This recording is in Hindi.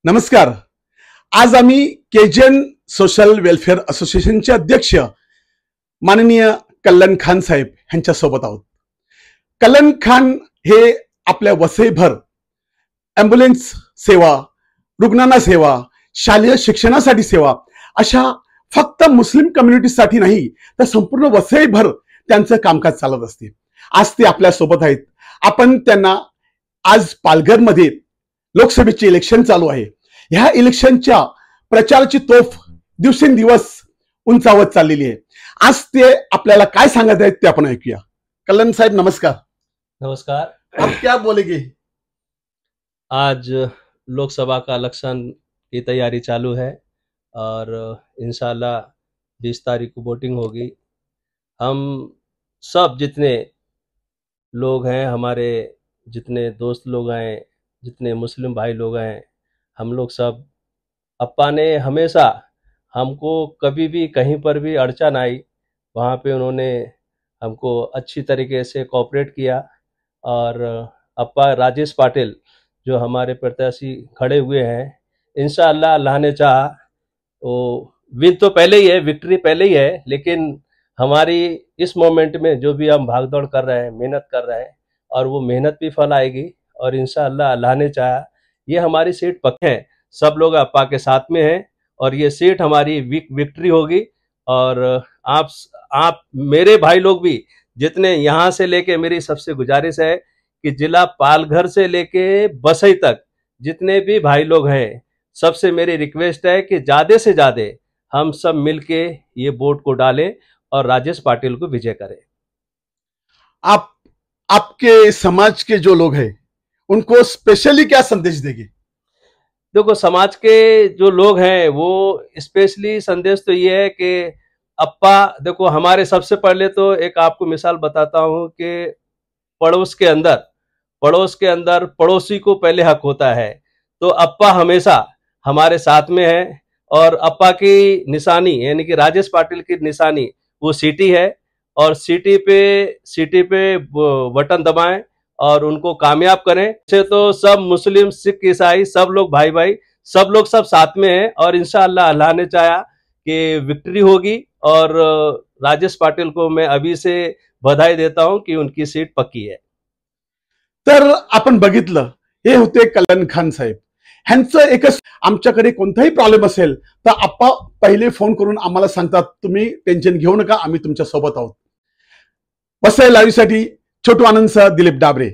नमस्कार. आज आम्ही केजन सोशल वेलफेअर असोसिएशनचे अध्यक्ष माननीय कल्याण खान साहेब यांच्या सोबत आहोत. कल्याण खान हे आपल्या वसईभर ॲम्ब्युलन्स सेवा, रुग्णांना सेवा, शालेय शिक्षणासाठी सेवा अशा फक्त मुस्लिम कम्युनिटीसाठी नाही तर संपूर्ण वसईभर त्यांचं कामकाज चालत असते. आज ते आपल्या सोबत आहेत. आपण त्यांना आज पालघरमध्ये लोकसभेचे इलेक्शन चालू आहे. ह्या इलेक्शनच्या प्रचाराची तोफ दिवसेंदिवस उंचावत चाललेली आहे. आज ते आपल्याला काय सांगत आहेत ते आपण ऐकूया. कल्याण साहेब नमस्कार. नमस्कार. आप क्या बोलेंगे? आज लोकसभा का इलेक्शन की तैयारी चालू है और इंशाल्लाह 20 तारीख को वोटिंग होगी. हम सब जितने लोग हैं, हमारे जितने दोस्त लोग हैं, जितने मुस्लिम भाई लोग हैं, हम लोग सब, अप्पा ने हमेशा हमको कभी भी कहीं पर भी अड़चन आई वहाँ पे उन्होंने हमको अच्छी तरीके से कोऑपरेट किया. और अप्पा राजेश पाटिल जो हमारे प्रत्याशी खड़े हुए हैं, इंशाअल्लाह अल्लाह ने चाहा वो विन तो पहले ही है, विक्ट्री पहले ही है, लेकिन हमारी इस मोमेंट में जो भी हम भागदौड़ कर रहे हैं, मेहनत कर रहे हैं, और वो मेहनत भी फल आएगी. और इंशाअल्लाह अल्लाह ने चाहा ये हमारी सीट पक्के हैं. सब लोग अप्पा के साथ में हैं और ये सीट हमारी विक्ट्री होगी. और आप मेरे भाई लोग भी जितने यहाँ से लेके, मेरी सबसे गुजारिश है कि जिला पालघर से लेके बसई तक जितने भी भाई लोग हैं, सबसे मेरी रिक्वेस्ट है कि ज्यादा से ज्यादा हम सब मिलके ये वोट को डालें और राजेश पाटिल को विजय करें. आपके समाज के जो लोग हैं उनको स्पेशली क्या संदेश देंगे? देखो, समाज के जो लोग हैं वो स्पेशली संदेश तो ये है कि अप्पा, देखो हमारे सबसे पहले तो एक आपको मिसाल बताता हूँ कि पड़ोस के अंदर पड़ोसी को पहले हक होता है. तो अप्पा हमेशा हमारे साथ में है और अप्पा की निशानी यानी कि राजेश पाटिल की निशानी वो सीटी है. और सीटी पे बटन दबाएं और उनको कामयाब करें. से तो सब मुस्लिम, सिख, ईसाई सब लोग भाई भाई, सब लोग सब साथ में हैं और इंशाअल्लाह अल्लाह ने चाहा कि विक्ट्री होगी. और राजेश पाटिल को मैं अभी से बधाई देता हूं कि उनकी सीट पक्की है. तर आपण बघितलं, हे होते कल्याण खान साहेब. ह्यांचं एकच, आमच्याकडे कोणताही प्रॉब्लेम असेल तर आप्पा पहिले फोन करून आम्हाला सांगतात, तुम्ही टेन्शन घेऊ नका, आम्ही तुमच्या सोबत आहोत. वसई लाईव्हसाठी छोटू आनंदसह दिलीप डाबरे.